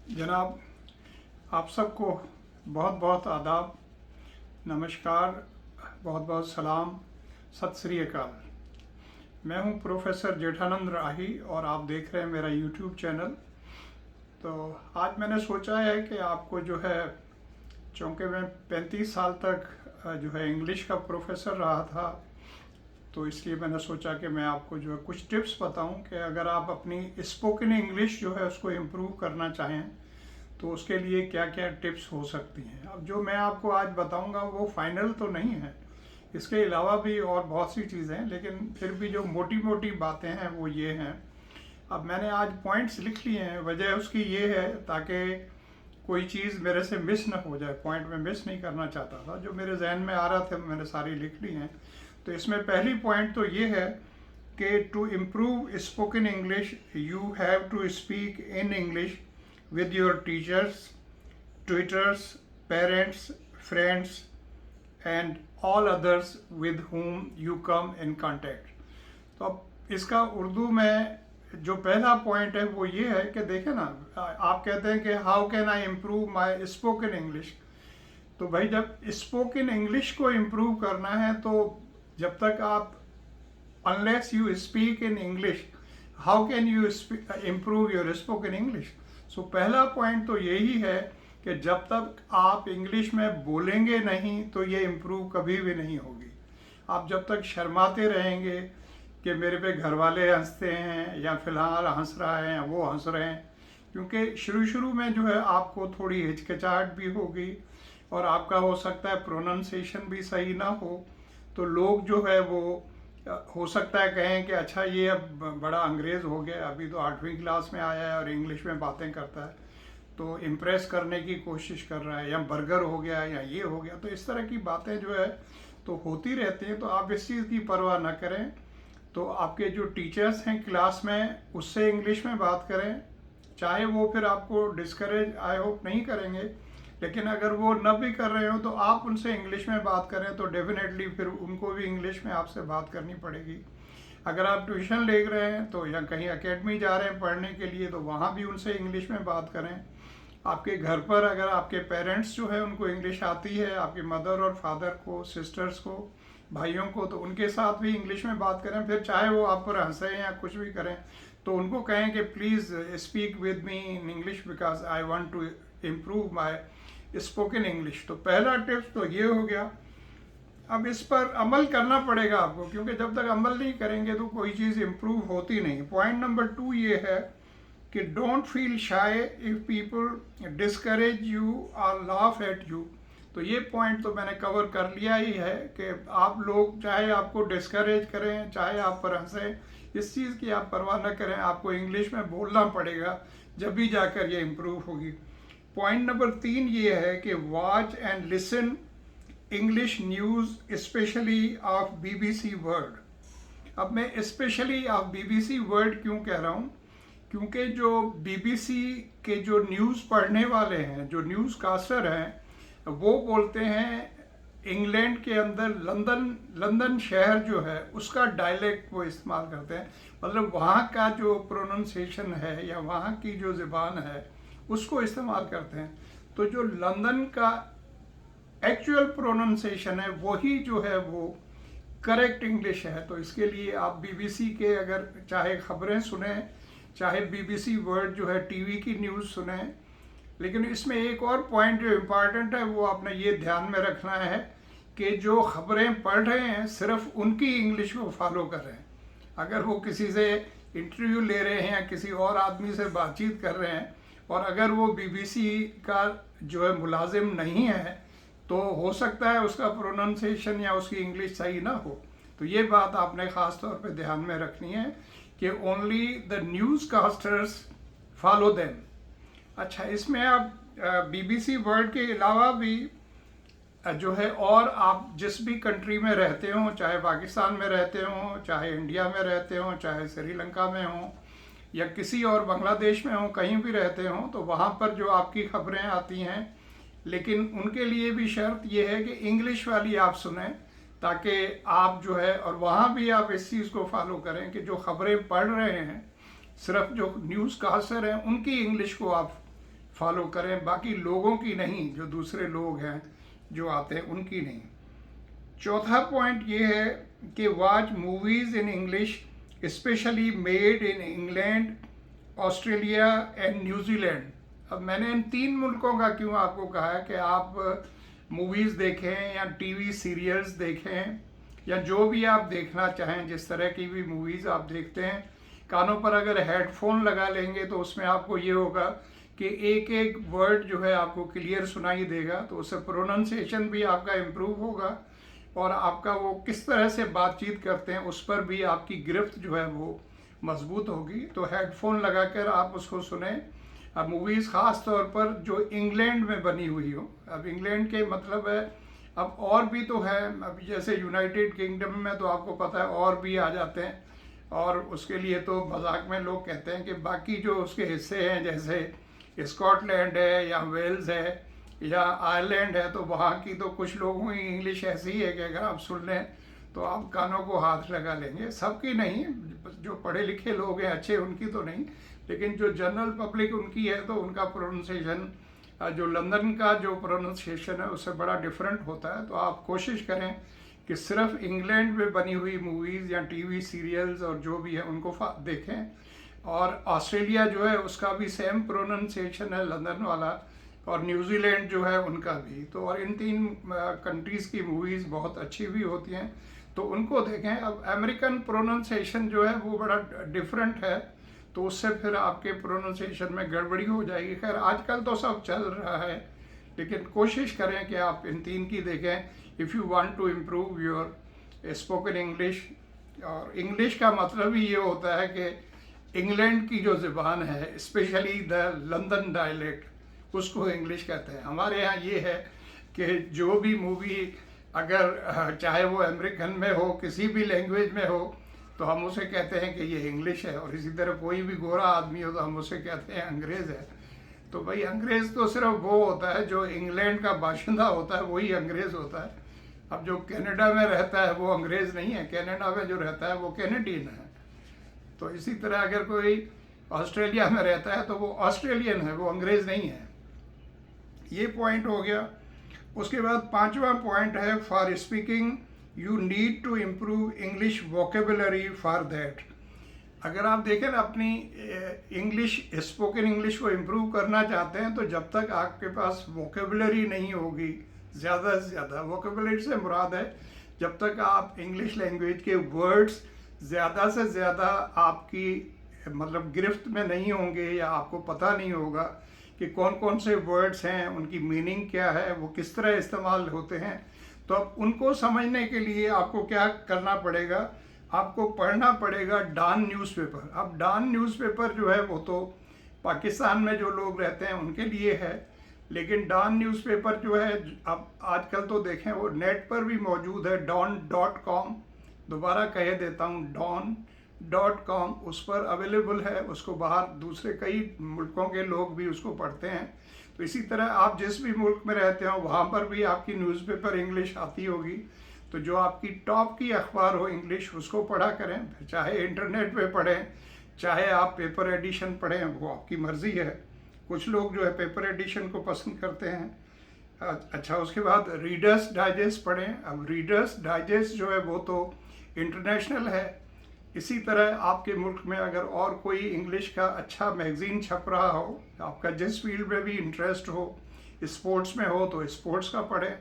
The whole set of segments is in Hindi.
जनाब, आप सबको बहुत बहुत आदाब, नमस्कार, बहुत बहुत सलाम, सत श्री अकाल। मैं हूं प्रोफेसर जेठानंद राही और आप देख रहे हैं मेरा यूट्यूब चैनल। तो आज मैंने सोचा है कि आपको जो है, चूँकि मैं 35 साल तक जो है इंग्लिश का प्रोफेसर रहा था, तो इसलिए मैंने सोचा कि मैं आपको जो है कुछ टिप्स बताऊं कि अगर आप अपनी स्पोकन इंग्लिश जो है उसको इम्प्रूव करना चाहें तो उसके लिए क्या क्या टिप्स हो सकती हैं। अब जो मैं आपको आज बताऊंगा वो फाइनल तो नहीं है, इसके अलावा भी और बहुत सी चीज़ें हैं, लेकिन फिर भी जो मोटी मोटी बातें हैं वो ये हैं। अब मैंने आज पॉइंट्स लिख लिए हैं, वजह उसकी ये है ताकि कोई चीज़ मेरे से मिस ना हो जाए। पॉइंट में मिस नहीं करना चाहता था, जो मेरे जहन में आ रहा था मैंने सारी लिख ली हैं। तो इसमें पहली पॉइंट तो ये है कि to improve spoken English you have to speak in English with your teachers, tutors, parents, friends and all others with whom you come in contact। तो अब इसका उर्दू में जो पहला पॉइंट है वो ये है कि देखें ना, आप कहते हैं कि how can I improve my spoken English. तो भाई जब स्पोकन इंग्लिश को इम्प्रूव करना है तो जब तक आप unless you speak in English, how can you improve your spoken English? सो पहला पॉइंट तो यही है कि जब तक आप इंग्लिश में बोलेंगे नहीं तो ये इम्प्रूव कभी भी नहीं होगी। आप जब तक शर्माते रहेंगे कि मेरे पे घर वाले हंसते हैं या फिलहाल हंस रहा है या वो हंस रहे हैं, क्योंकि शुरू में जो है आपको थोड़ी हिचकिचाहट भी होगी और आपका हो सकता है प्रोनाउंसिएशन भी सही ना हो, तो लोग जो है वो हो सकता है कहें कि अच्छा ये अब बड़ा अंग्रेज़ हो गया, अभी तो 8वीं क्लास में आया है और इंग्लिश में बातें करता है, तो इम्प्रेस करने की कोशिश कर रहा है, या बर्गर हो गया या ये हो गया। तो इस तरह की बातें जो है तो होती रहती हैं, तो आप इस चीज़ की परवाह ना करें। तो आपके जो टीचर्स हैं क्लास में उससे इंग्लिश में बात करें, चाहे वो फिर आपको डिस्करेज आई होप नहीं करेंगे, लेकिन अगर वो न भी कर रहे हो तो आप उनसे इंग्लिश में बात करें तो डेफिनेटली फिर उनको भी इंग्लिश में आपसे बात करनी पड़ेगी। अगर आप ट्यूशन ले रहे हैं तो या कहीं एकेडमी जा रहे हैं पढ़ने के लिए तो वहाँ भी उनसे इंग्लिश में बात करें। आपके घर पर अगर आपके पेरेंट्स जो है उनको इंग्लिश आती है, आपके मदर और फादर को, सिस्टर्स को, भाइयों को, तो उनके साथ भी इंग्लिश में बात करें। फिर चाहे वो आप पर हंसें या कुछ भी करें तो उनको कहें कि please speak with me in English because I want to improve my spoken English. तो पहला टिप्स तो ये हो गया। अब इस पर अमल करना पड़ेगा आपको, क्योंकि जब तक अमल नहीं करेंगे तो कोई चीज़ इम्प्रूव होती नहीं। पॉइंट नंबर 2 ये है कि don't feel shy if people discourage you और लाफ एट यू। तो ये पॉइंट तो मैंने कवर कर लिया ही है कि आप लोग चाहे आपको डिस्करेज करें, चाहे आप पर हंसें, इस चीज़ की आप परवाह न करें। आपको इंग्लिश में बोलना पड़ेगा, जब भी जाकर ये इम्प्रूव होगी। पॉइंट नंबर 3 ये है कि watch and listen English news specially of BBC world. अब मैं स्पेशली ऑफ BBC वर्ल्ड क्यों कह रहा हूँ, क्योंकि जो BBC के जो न्यूज़ पढ़ने वाले हैं, जो न्यूज़ कास्टर हैं, वो बोलते हैं इंग्लैंड के अंदर लंदन शहर जो है उसका डायलेक्ट वो इस्तेमाल करते हैं, मतलब वहाँ का जो प्रोनाउंसिएशन है या वहाँ की जो ज़बान है उसको इस्तेमाल करते हैं। तो जो लंदन का एक्चुअल प्रोनाउंसिएशन है वही जो है वो करेक्ट इंग्लिश है। तो इसके लिए आप BBC के अगर चाहे खबरें सुने, चाहे BBC वर्ल्ड जो है टीवी की न्यूज़ सुने, लेकिन इसमें एक और पॉइंट जो इम्पॉर्टेंट है वो आपने ये ध्यान में रखना है कि जो खबरें पढ़ रहे हैं सिर्फ उनकी इंग्लिश को फॉलो कर रहे हैं। अगर वो किसी से इंटरव्यू ले रहे हैं या किसी और आदमी से बातचीत कर रहे हैं और अगर वो BBC का जो है मुलाजिम नहीं है तो हो सकता है उसका प्रोनाउंसिएशन या उसकी इंग्लिश सही ना हो। तो ये बात आपने ख़ास तौर पे ध्यान में रखनी है कि only the news casters follow them. अच्छा, इसमें आप BBC वर्ल्ड के अलावा भी जो है, और आप जिस भी कंट्री में रहते हो, चाहे पाकिस्तान में रहते हो, चाहे इंडिया में रहते हो, चाहे श्रीलंका में हो या किसी और बांग्लादेश में हो, कहीं भी रहते हो, तो वहाँ पर जो आपकी खबरें आती हैं, लेकिन उनके लिए भी शर्त यह है कि इंग्लिश वाली आप सुने, ताकि आप जो है, और वहाँ भी आप इस चीज़ को फॉलो करें कि जो खबरें पढ़ रहे हैं सिर्फ जो न्यूज़ कास्टर हैं उनकी इंग्लिश को आप फॉलो करें, बाकी लोगों की नहीं, जो दूसरे लोग हैं जो आते हैं उनकी नहीं। चौथा पॉइंट ये है कि watch movies in English specially made in England, Australia and New Zealand. अब मैंने इन 3 मुल्कों का क्यों आपको कहा है कि आप मूवीज़ देखें या टीवी सीरियल्स देखें या जो भी आप देखना चाहें, जिस तरह की भी मूवीज़ आप देखते हैं, कानों पर अगर हेडफोन लगा लेंगे तो उसमें आपको ये होगा कि एक एक वर्ड जो है आपको क्लियर सुनाई देगा, तो उससे प्रोनाउंसिएशन भी आपका इम्प्रूव होगा और आपका वो किस तरह से बातचीत करते हैं उस पर भी आपकी गिरफ्त जो है वो मजबूत होगी। तो हेडफोन लगाकर आप उसको सुने। अब मूवीज़ ख़ास तौर पर जो इंग्लैंड में बनी हुई हो, अब इंग्लैंड के मतलब है, अब और भी तो है, अब जैसे यूनाइटेड किंगडम में तो आपको पता है और भी आ जाते हैं, और उसके लिए तो मजाक में लोग कहते हैं कि बाकी जो उसके हिस्से हैं जैसे स्कॉटलैंड है या वेल्स है या आयरलैंड है, तो वहाँ की तो कुछ लोगों की इंग्लिश ऐसी ही है कि अगर आप सुन लें तो आप कानों को हाथ लगा लेंगे। सबकी नहीं, जो पढ़े लिखे लोग हैं अच्छे उनकी तो नहीं, लेकिन जो जनरल पब्लिक उनकी है तो उनका प्रोनाउंसिएशन, जो लंदन का जो प्रोनाउंसिएशन है उससे बड़ा डिफरेंट होता है। तो आप कोशिश करें कि सिर्फ इंग्लैंड में बनी हुई मूवीज़ या टीवी सीरियल्स और जो भी है उनको देखें। और ऑस्ट्रेलिया जो है उसका भी सेम प्रोनाउंसिएशन है लंदन वाला, और न्यूजीलैंड जो है उनका भी। तो और इन 3 कंट्रीज़ की मूवीज़ बहुत अच्छी भी होती हैं, तो उनको देखें। अब अमेरिकन प्रोनाउंसिएशन जो है वो बड़ा डिफरेंट है, तो उससे फिर आपके प्रोनाउंसिएशन में गड़बड़ी हो जाएगी। खैर आजकल तो सब चल रहा है, लेकिन कोशिश करें कि आप इन 3 की देखें if you want to improve your spoken English. और इंग्लिश का मतलब ही ये होता है कि इंग्लैंड की जो ज़बान है, स्पेशली द लंदन डायलेक्ट, उसको इंग्लिश कहते हैं। हमारे यहाँ ये है कि जो भी मूवी अगर चाहे वो अमेरिकन में हो, किसी भी लैंग्वेज में हो, तो हम उसे कहते हैं कि ये इंग्लिश है। और इसी तरह कोई भी गोरा आदमी हो तो हम उसे कहते हैं अंग्रेज़ है। तो भाई अंग्रेज़ तो सिर्फ वो होता है जो इंग्लैंड का बाशिंदा होता है, वही अंग्रेज़ होता है। अब जो कनाडा में रहता है वो अंग्रेज़ नहीं है, कनाडा में जो रहता है वो कैनेडियन है। तो इसी तरह अगर कोई ऑस्ट्रेलिया में रहता है तो वो ऑस्ट्रेलियन है, वो अंग्रेज़ नहीं है। ये पॉइंट हो गया। उसके बाद 5वां पॉइंट है, for speaking you need to improve English vocabulary for that. अगर आप देखें ना अपनी इंग्लिश, स्पोकन इंग्लिश को इम्प्रूव करना चाहते हैं, तो जब तक आपके पास वोकेबुलरी नहीं होगी, ज़्यादा से ज़्यादा वोकेबुलरी से मुराद है जब तक आप इंग्लिश लैंग्वेज के वर्ड्स ज़्यादा से ज़्यादा आपकी मतलब गिरफ्त में नहीं होंगे या आपको पता नहीं होगा कि कौन कौन से वर्ड्स हैं, उनकी मीनिंग क्या है, वो किस तरह इस्तेमाल होते हैं, तो अब उनको समझने के लिए आपको क्या करना पड़ेगा, आपको पढ़ना पड़ेगा डॉन न्यूज़पेपर। अब डॉन न्यूज़पेपर जो है वो तो पाकिस्तान में जो लोग रहते हैं उनके लिए है, लेकिन डॉन न्यूज़पेपर जो है अब आजकल तो देखें वो नेट पर भी मौजूद है, don.com। दोबारा कह देता हूँ, don.com उस पर अवेलेबल है। उसको बाहर दूसरे कई मुल्कों के लोग भी उसको पढ़ते हैं। तो इसी तरह आप जिस भी मुल्क में रहते हो वहाँ पर भी आपकी न्यूज़पेपर इंग्लिश आती होगी, तो जो आपकी टॉप की अखबार हो इंग्लिश उसको पढ़ा करें, चाहे इंटरनेट पे पढ़ें चाहे आप पेपर एडिशन पढ़ें, वो आपकी मर्ज़ी है। कुछ लोग जो है पेपर एडिशन को पसंद करते हैं। अच्छा, उसके बाद रीडर्स डाइजेस्ट पढ़ें। अब रीडर्स डाइजेस्ट जो है वो तो इंटरनेशनल है। इसी तरह आपके मुल्क में अगर और कोई इंग्लिश का अच्छा मैगज़ीन छप रहा हो, आपका जिस फील्ड में भी इंटरेस्ट हो, स्पोर्ट्स में हो तो स्पोर्ट्स का पढ़ें,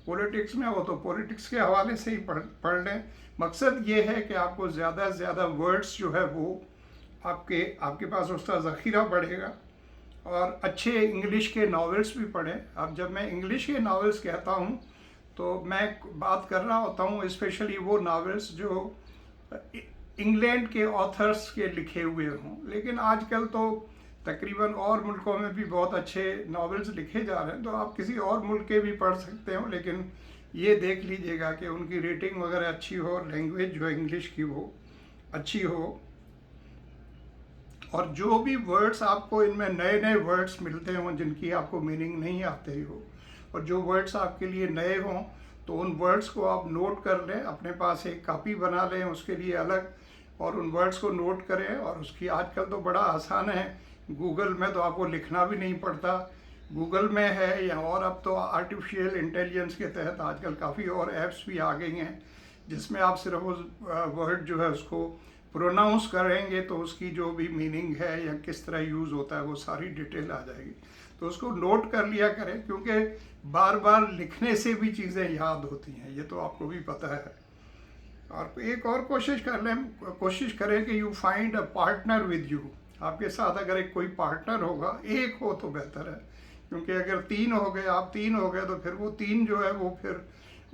पॉलिटिक्स में हो तो पॉलिटिक्स के हवाले से ही पढ़ लें। मकसद ये है कि आपको ज़्यादा से ज़्यादा वर्ड्स जो है वो आपके पास उसका ज़ख़ीरा बढ़ेगा। और अच्छे इंग्लिश के नावल्स भी पढ़ें। अब जब मैं इंग्लिश के नावल्स कहता हूँ तो मैं बात कर रहा होता हूँ स्पेशली वो नावल्स जो इंग्लैंड के ऑथर्स के लिखे हुए हों, लेकिन आजकल तो तकरीबन और मुल्कों में भी बहुत अच्छे नावल्स लिखे जा रहे हैं, तो आप किसी और मुल्क के भी पढ़ सकते हो, लेकिन ये देख लीजिएगा कि उनकी रेटिंग वगैरह अच्छी हो, लैंग्वेज जो इंग्लिश की वो अच्छी हो, और जो भी वर्ड्स आपको इनमें नए नए वर्ड्स मिलते हों जिनकी आपको मीनिंग नहीं आते हो, और जो वर्ड्स आपके लिए नए हों तो उन वर्ड्स को आप नोट कर लें, अपने पास एक कॉपी बना लें उसके लिए अलग, और उन वर्ड्स को नोट करें। और उसकी आजकल तो बड़ा आसान है गूगल में तो आपको लिखना भी नहीं पड़ता, गूगल में है। या और अब तो आर्टिफिशियल इंटेलिजेंस के तहत आजकल काफ़ी और ऐप्स भी आ गई हैं जिसमें आप सिर्फ उस वर्ड जो है उसको प्रोनाउंस करेंगे तो उसकी जो भी मीनिंग है या किस तरह यूज़ होता है वो सारी डिटेल आ जाएगी। तो उसको नोट कर लिया करें, क्योंकि बार बार लिखने से भी चीज़ें याद होती हैं, ये तो आपको भी पता है। और एक और कोशिश करें कि you find a partner with you. आपके साथ अगर एक कोई पार्टनर होगा, एक हो तो बेहतर है, क्योंकि अगर तीन हो गए, आप तीन हो गए, तो फिर वो तीन जो है वो फिर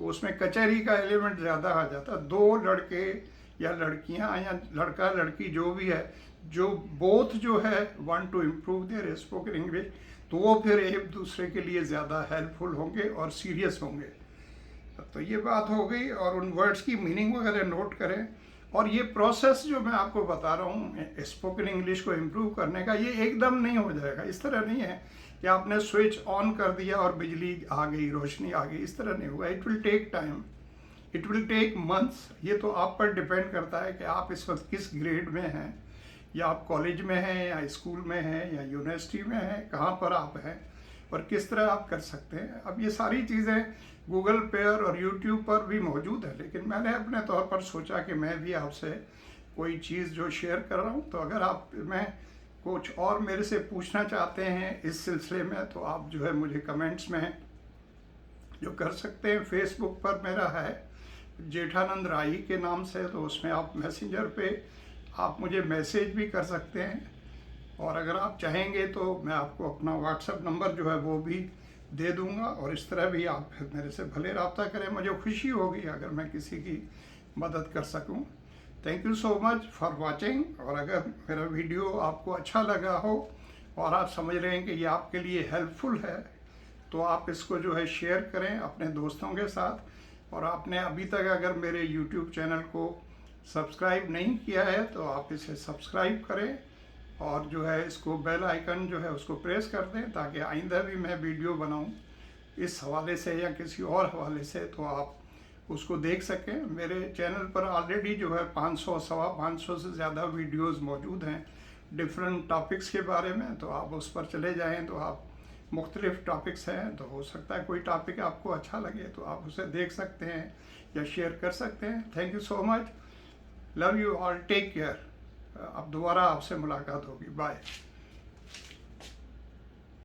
उसमें कचहरी का एलिमेंट ज़्यादा आ जाता है। दो लड़के या लड़कियां या लड़का लड़की जो भी है, जो बोथ जो है want to improve their spoken English, तो वो फिर एक दूसरे के लिए ज़्यादा हेल्पफुल होंगे और सीरियस होंगे। तो ये बात हो गई। और उन वर्ड्स की मीनिंग वगैरह नोट करें। और ये प्रोसेस जो मैं आपको बता रहा हूँ स्पोकन इंग्लिश को इम्प्रूव करने का, ये एकदम नहीं हो जाएगा। इस तरह नहीं है कि आपने स्विच ऑन कर दिया और बिजली आ गई, रोशनी आ गई, इस तरह नहीं हुआ। It will take time, it will take months. ये तो आप पर डिपेंड करता है कि आप इस वक्त किस ग्रेड में हैं, या आप कॉलेज में हैं या स्कूल में हैं या यूनिवर्सिटी में हैं, कहाँ पर आप हैं और किस तरह आप कर सकते हैं। अब ये सारी चीज़ें गूगल पर और यूट्यूब पर भी मौजूद है, लेकिन मैंने अपने तौर पर सोचा कि मैं भी आपसे कोई चीज़ जो शेयर कर रहा हूँ, तो अगर आप में कुछ और मेरे से पूछना चाहते हैं इस सिलसिले में, तो आप जो है मुझे कमेंट्स में जो कर सकते हैं। फेसबुक पर मेरा है जेठानंद राही के नाम से, तो उसमें आप मैसेंजर पे आप मुझे मैसेज भी कर सकते हैं। और अगर आप चाहेंगे तो मैं आपको अपना व्हाट्सएप नंबर जो है वो भी दे दूंगा, और इस तरह भी आप मेरे से भले रब्ता करें। मुझे खुशी होगी अगर मैं किसी की मदद कर सकूं। Thank you so much for watching. और अगर मेरा वीडियो आपको अच्छा लगा हो और आप समझ रहे हैं कि ये आपके लिए हेल्पफुल है, तो आप इसको जो है शेयर करें अपने दोस्तों के साथ। और आपने अभी तक अगर मेरे यूट्यूब चैनल को सब्सक्राइब नहीं किया है तो आप इसे सब्सक्राइब करें, और जो है इसको बेल आइकन जो है उसको प्रेस कर दें, ताकि आइंदा भी मैं वीडियो बनाऊं इस हवाले से या किसी और हवाले से, तो आप उसको देख सकें। मेरे चैनल पर ऑलरेडी जो है 500 सवा 500 से ज़्यादा वीडियोस मौजूद हैं डिफरेंट टॉपिक्स के बारे में। तो आप उस पर चले जाएं तो आप मुख्तलिफ टॉपिक्स हैं, तो हो सकता है कोई टॉपिक आपको अच्छा लगे तो आप उसे देख सकते हैं या शेयर कर सकते हैं। Thank you so much, love you all, take care. अब दोबारा आपसे मुलाकात होगी, बाय।